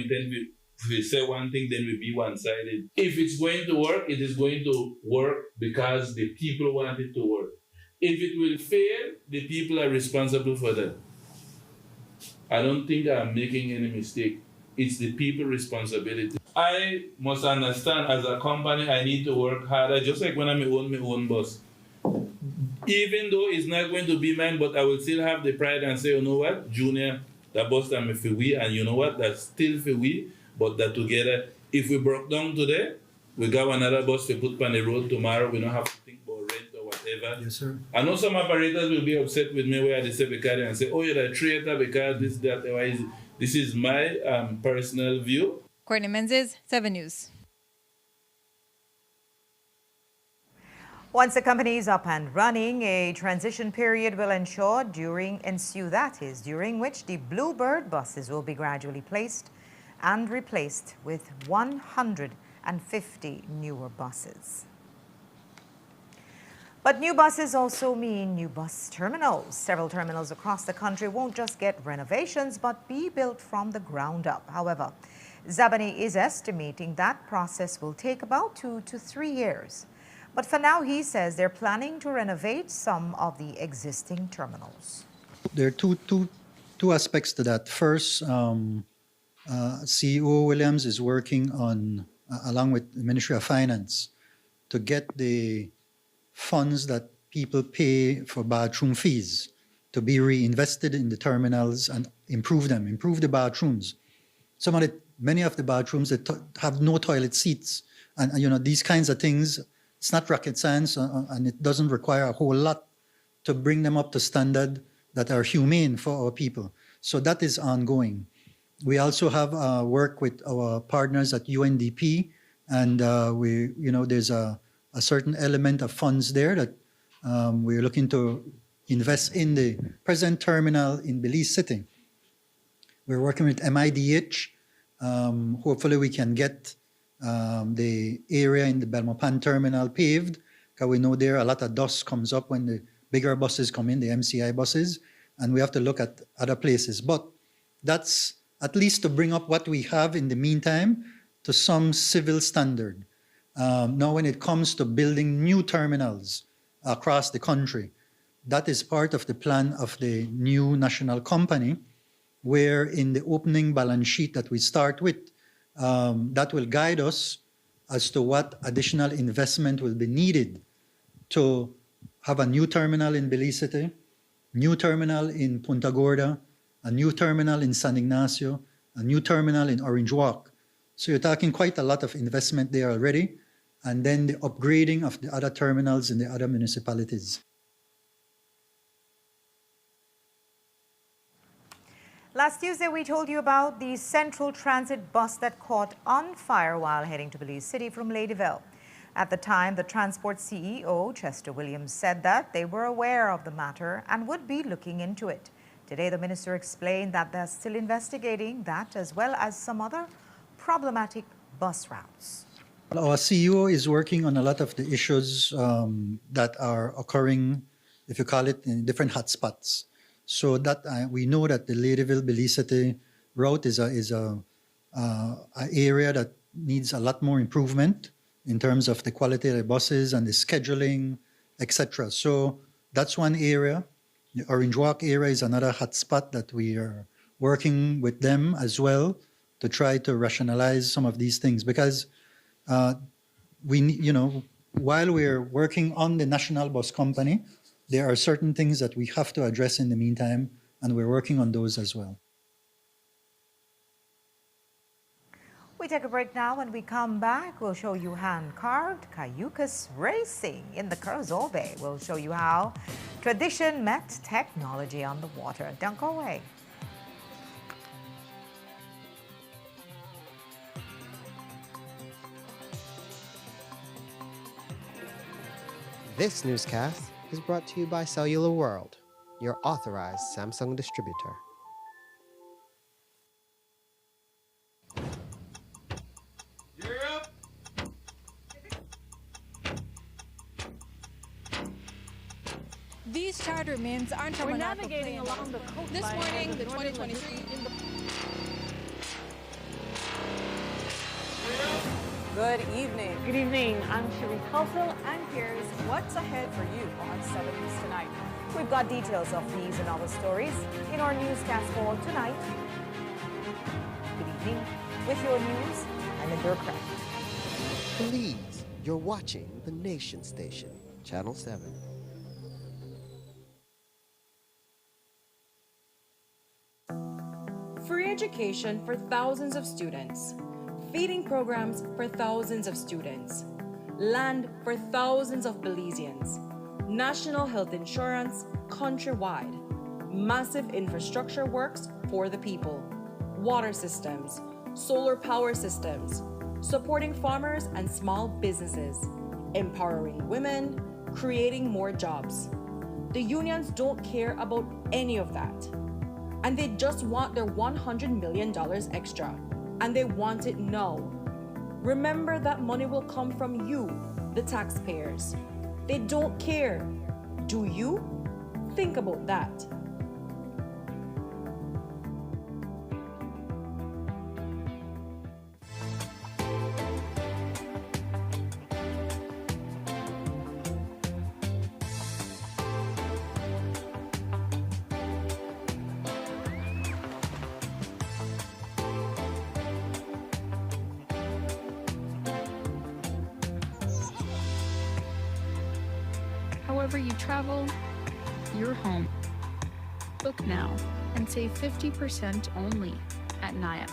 we say one thing, then we be one-sided. If it's going to work, it is going to work because the people want it to work. If it will fail, the people are responsible for that. I don't think I'm making any mistake. It's the people's responsibility. I must understand as a company, I need to work harder, just like when I own my own bus. Even though it's not going to be mine, but I will still have the pride and say, you know what, Junior, that bus time for we, and you know what, that's still for we, but that together, if we broke down today, we got another bus to put on the road tomorrow, we don't have to think about rent or whatever. Yes, sir. I know some operators will be upset with me where they say and say, oh, you're a traitor because this, that, why is it? This is my personal view. Courtney Menzies, 7 News. Once the company is up and running, a transition period will ensue during which the Bluebird buses will be gradually placed and replaced with 150 newer buses. But new buses also mean new bus terminals. Several terminals across the country won't just get renovations, but be built from the ground up. However, Zabane is estimating that process will take about 2 to 3 years. But for now, he says they're planning to renovate some of the existing terminals. There are two aspects to that. First, CEO Williams is working on, along with the Ministry of Finance, to get the funds that people pay for bathroom fees to be reinvested in the terminals and improve the bathrooms. Many of the bathrooms that have no toilet seats, and these kinds of things. It's not rocket science, and it doesn't require a whole lot to bring them up to standard that are humane for our people. So that is ongoing. We also have work with our partners at UNDP, and there's a certain element of funds there that we're looking to invest in the present terminal in Belize City. We're working with MIDH. Hopefully we can get the area in the Belmopan terminal paved, because we know there a lot of dust comes up when the bigger buses come in, the MCI buses, and we have to look at other places. But that's at least to bring up what we have in the meantime to some civil standard. Now, when it comes to building new terminals across the country, that is part of the plan of the new national company, where in the opening balance sheet that we start with, that will guide us as to what additional investment will be needed to have a new terminal in Belize City, new terminal in Punta Gorda, a new terminal in San Ignacio, a new terminal in Orange Walk. So you're talking quite a lot of investment there already, and then the upgrading of the other terminals in the other municipalities. Last Tuesday, we told you about the Central Transit bus that caught on fire while heading to Belize City from Ladyville. At the time, the transport CEO, Chester Williams, said that they were aware of the matter and would be looking into it. Today, the minister explained that they're still investigating that, as well as some other problematic bus routes. Our CEO is working on a lot of the issues that are occurring, if you call it, in different hotspots. So that we know that the Ladyville-Belize City route is a area that needs a lot more improvement in terms of the quality of the buses and the scheduling, etc. So that's one area. The Orange Walk area is another hotspot that we are working with them as well to try to rationalize some of these things, because while we're working on the national bus company, there are certain things that we have to address in the meantime, and we're working on those as well. We take a break now. When we come back, we'll show you hand-carved cayucas racing in the Curacao Bay. We'll show you how tradition met technology on the water. Don't go away. This newscast is brought to you by Cellular World, your authorized Samsung distributor. These charter mints aren't from We're an navigating along the coastline. This morning, the 2023 Good evening. Good evening. I'm Cherie Culfill, and here's what's ahead for you on 7 News Tonight. We've got details of these and other stories in our newscast for tonight. Good evening. With your news, I'm Linda Craft. Please, you're watching the Nation Station, Channel 7. Free education for thousands of students. Feeding programs for thousands of students. Land for thousands of Belizeans. National health insurance countrywide. Massive infrastructure works for the people. Water systems. Solar power systems. Supporting farmers and small businesses. Empowering women. Creating more jobs. The unions don't care about any of that. And they just want their $100 million extra. And they want it now. Remember that money will come from you, the taxpayers. They don't care. Do you? Think about that. However you travel, you're home. Book now and save 50% only at Naya.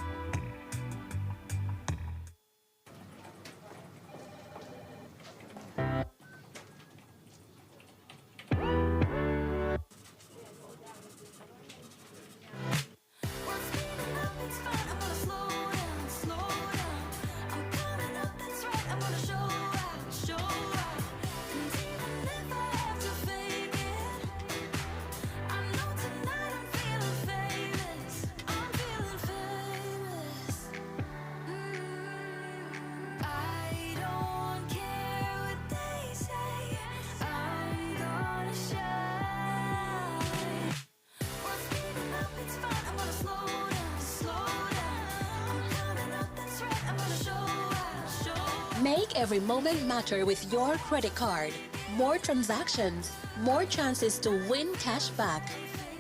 Make every moment matter with your credit card. More transactions, more chances to win cash back.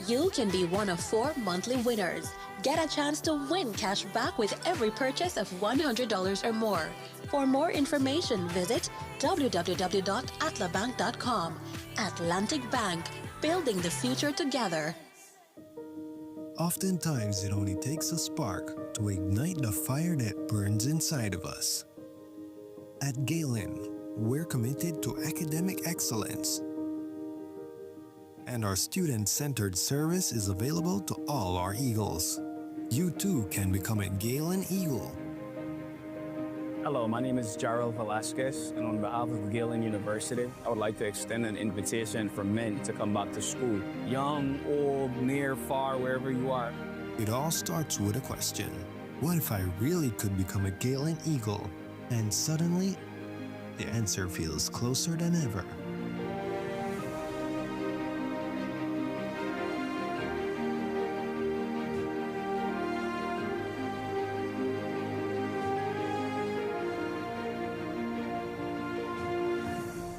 You can be one of 4 monthly winners. Get a chance to win cash back with every purchase of $100 or more. For more information, visit www.atlabank.com. Atlantic Bank, building the future together. Oftentimes, it only takes a spark to ignite the fire that burns inside of us. At Galen, we're committed to academic excellence, and our student-centered service is available to all our Eagles. You too can become a Galen Eagle. Hello, my name is Jarrell Velasquez, and on behalf of Galen University, I would like to extend an invitation for men to come back to school. Young, old, near, far, wherever you are. It all starts with a question. What if I really could become a Galen Eagle? And suddenly, the answer feels closer than ever.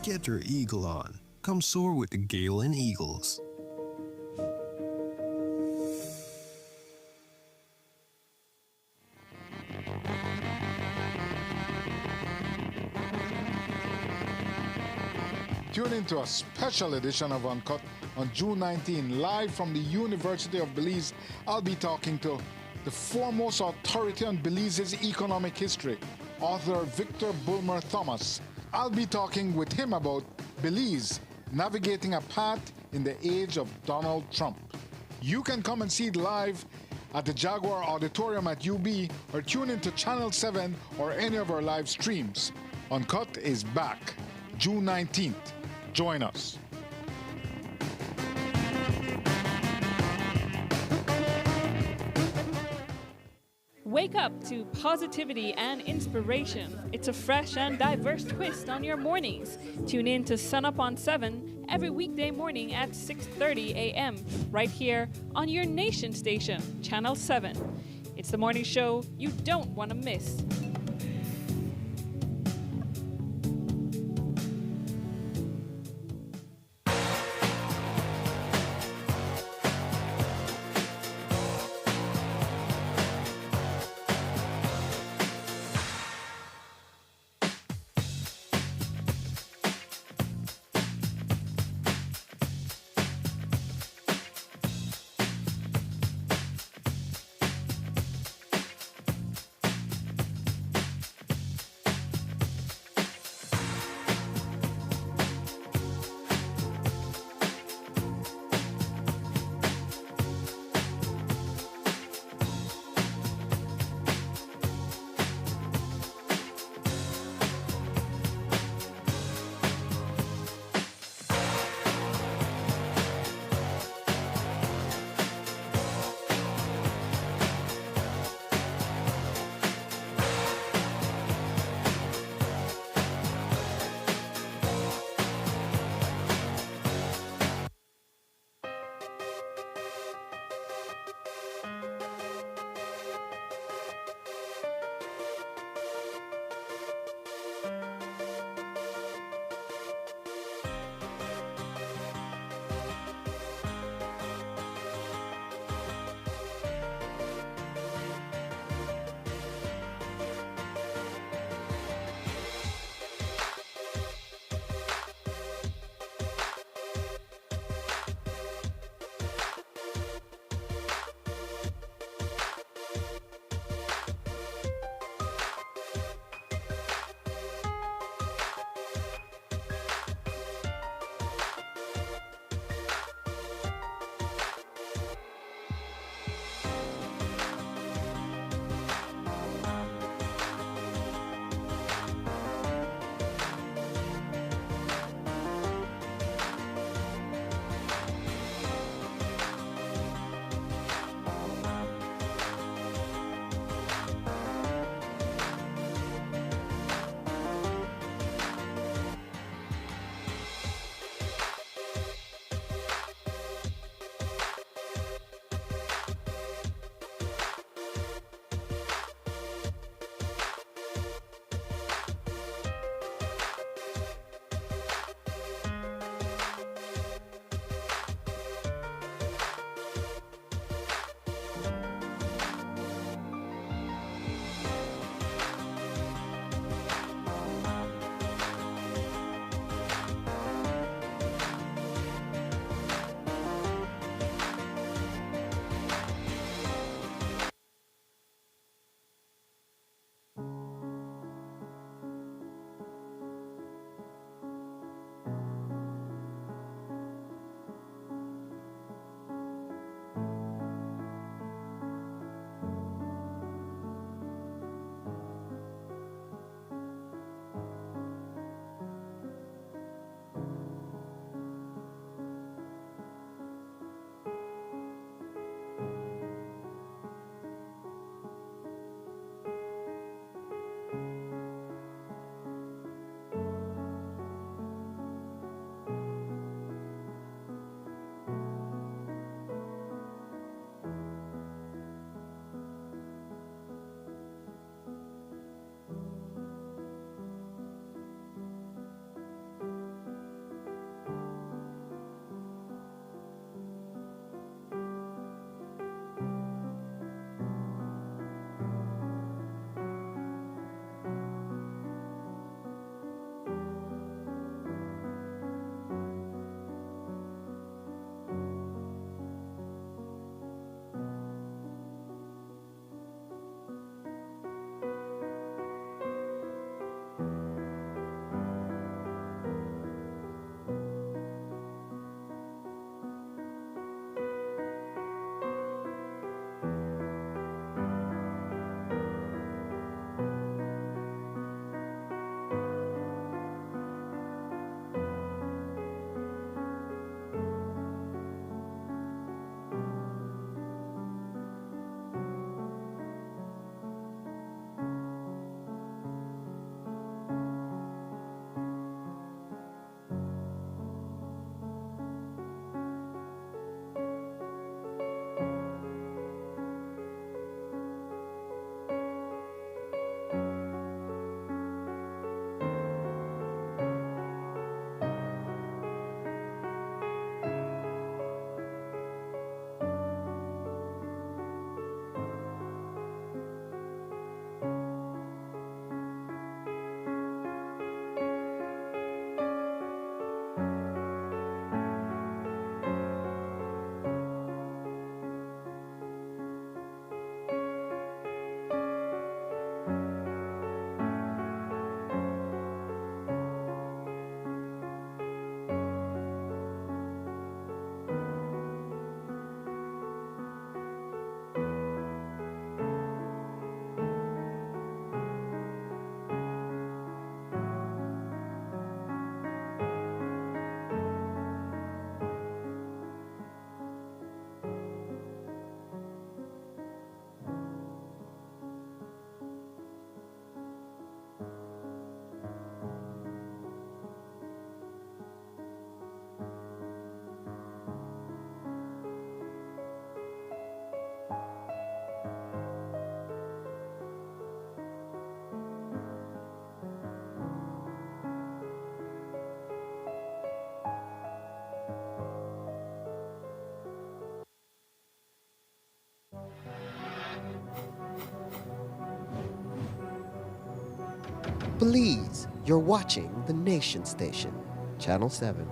Get your eagle on. Come soar with the Galen Eagles. Tune into a special edition of Uncut on June 19, live from the University of Belize. I'll be talking to the foremost authority on Belize's economic history, author Victor Bulmer Thomas. I'll be talking with him about Belize, navigating a path in the age of Donald Trump. You can come and see it live at the Jaguar Auditorium at UB or tune into Channel 7 or any of our live streams. Uncut is back, June 19th. Join us. Wake up to positivity and inspiration. It's a fresh and diverse twist on your mornings. Tune in to Sun Up on 7 every weekday morning at 6:30 a.m. right here on your nation station, Channel 7. It's the morning show you don't want to miss. Belize, you're watching the Nation Station, Channel 7.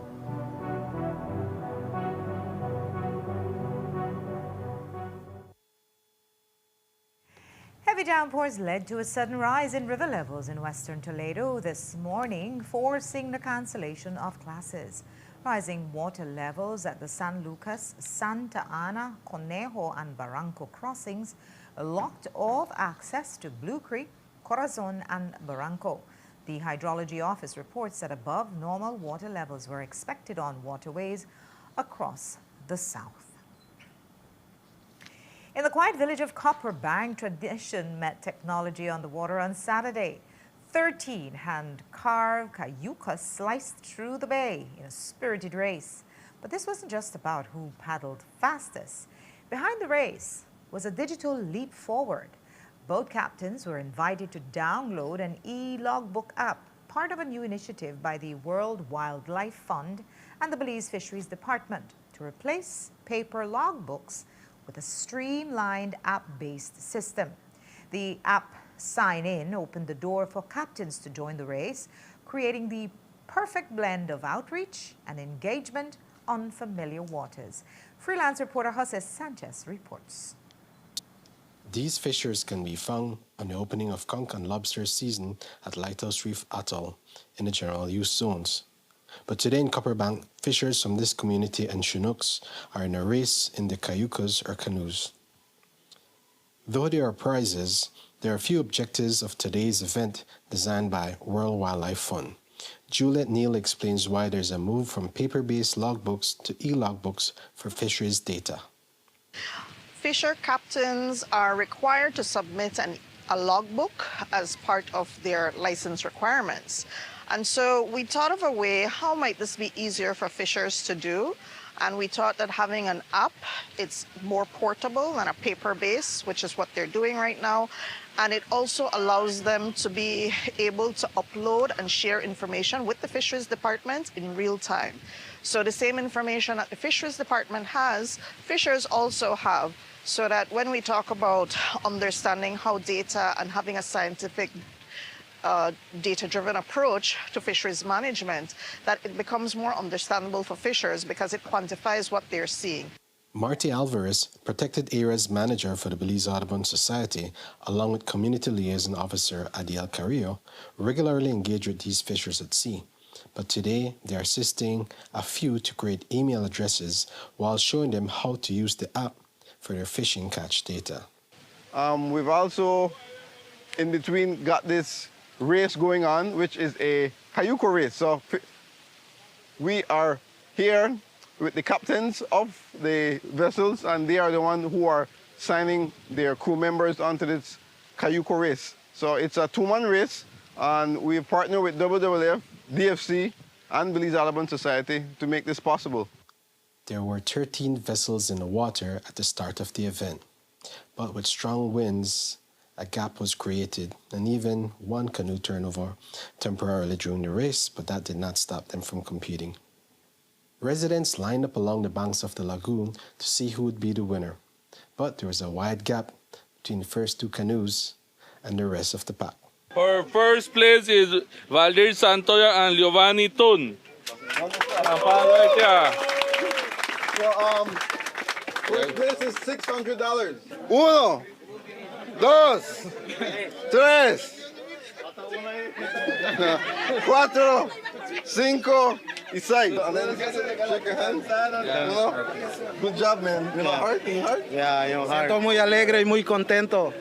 Heavy downpours led to a sudden rise in river levels in western Toledo this morning, forcing the cancellation of classes. Rising water levels at the San Lucas, Santa Ana, Conejo, and Barranco crossings locked off access to Blue Creek, Corazon, and Barranco. The Hydrology Office reports that above normal water levels were expected on waterways across the south. In the quiet village of Copperbank, tradition met technology on the water on Saturday. 13 hand-carved cayucas sliced through the bay in a spirited race. But this wasn't just about who paddled fastest. Behind the race was a digital leap forward. Boat captains were invited to download an e-logbook app, part of a new initiative by the World Wildlife Fund and the Belize Fisheries Department to replace paper logbooks with a streamlined app-based system. The app sign-in opened the door for captains to join the race, creating the perfect blend of outreach and engagement on familiar waters. Freelance reporter Jose Sanchez reports. These fishers can be found on the opening of conch and lobster season at Lighthouse Reef Atoll in the general use zones. But today in Copperbank, fishers from this community and Chinooks are in a race in the cayucas or canoes. Though there are prizes, there are a few objectives of today's event designed by World Wildlife Fund. Juliet Neal explains why there's a move from paper-based logbooks to e-logbooks for fisheries data. Fisher captains are required to submit a logbook as part of their license requirements. And so we thought of a way, how might this be easier for fishers to do? And we thought that having an app, it's more portable than a paper base, which is what they're doing right now. And it also allows them to be able to upload and share information with the fisheries department in real time. So the same information that the fisheries department has, fishers also have, so that when we talk about understanding how data and having a scientific data-driven approach to fisheries management, that it becomes more understandable for fishers because it quantifies what they're seeing. Marty Alvarez, Protected Areas Manager for the Belize Audubon Society, along with Community Liaison Officer Adiel Carrillo, regularly engage with these fishers at sea. But today, they are assisting a few to create email addresses while showing them how to use the app for their fishing catch data. We've also, in between, got this race going on, which is a cayuca race. So we are here with the captains of the vessels, and they are the ones who are signing their crew members onto this cayuca race. So it's a two-man race, and we've partnered with WWF, DFC, and Belize Audubon Society to make this possible. There were 13 vessels in the water at the start of the event, but with strong winds, a gap was created, and even one canoe turned over temporarily during the race, but that did not stop them from competing. Residents lined up along the banks of the lagoon to see who would be the winner, but there was a wide gap between the first two canoes and the rest of the pack. Our first place is Valdir Santoya and Giovanni Tun. First place is $600. Uno, dos, tres, cuatro, cinco, y seis. Shake your hand. Good job, man. You know, heart? Yeah, you know, siento muy alegre y muy contento.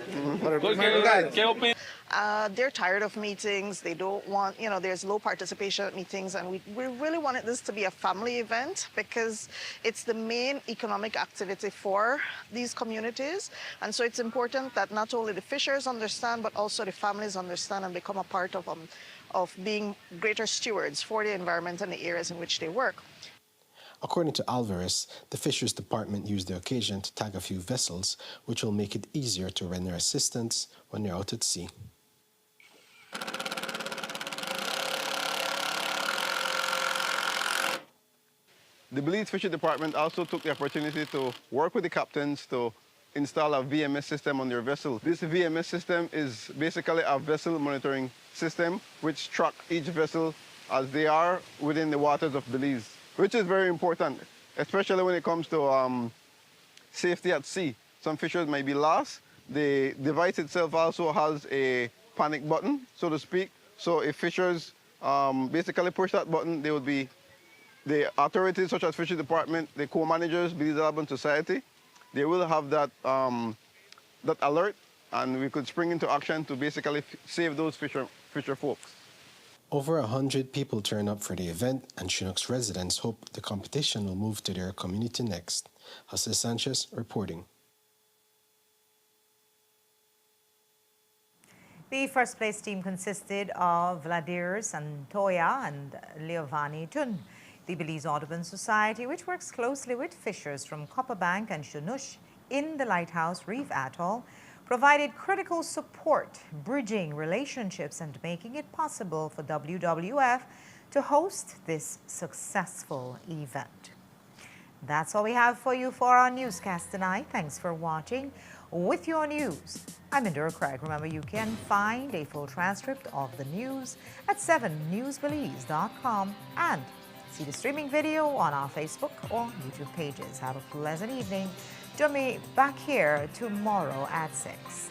They're tired of meetings. They don't want, there's low participation at meetings, and we really wanted this to be a family event because it's the main economic activity for these communities. And so it's important that not only the fishers understand, but also the families understand and become a part of being greater stewards for the environment and the areas in which they work. According to Alvarez, the Fisheries Department used the occasion to tag a few vessels, which will make it easier to render assistance when they're out at sea. The Belize Fisheries Department also took the opportunity to work with the captains to install a VMS system on their vessel. This VMS system is basically a vessel monitoring system which track each vessel as they are within the waters of Belize, which is very important, especially when it comes to safety at sea. Some fishers might be lost. The device itself also has a panic button, so to speak. So if fishers basically push that button, they would be the authorities such as Fisheries Department, the co-managers, Belize Urban Society, they will have that, that alert, and we could spring into action to basically save those fisher folks. Over 100 people turn up for the event, and Chinook's residents hope the competition will move to their community next. Jose Sanchez reporting. The first place team consisted of Vladimir Santoya and Leovani Tun. The Belize Audubon Society, which works closely with fishers from Copperbank and Shunush in the Lighthouse Reef Atoll, provided critical support, bridging relationships and making it possible for WWF to host this successful event. That's all we have for you for our newscast tonight. Thanks for watching. With your news, I'm Indira Craig. Remember, you can find a full transcript of the news at 7newsbelize.com and see the streaming video on our Facebook or YouTube pages. Have a pleasant evening. Join me back here tomorrow at 6.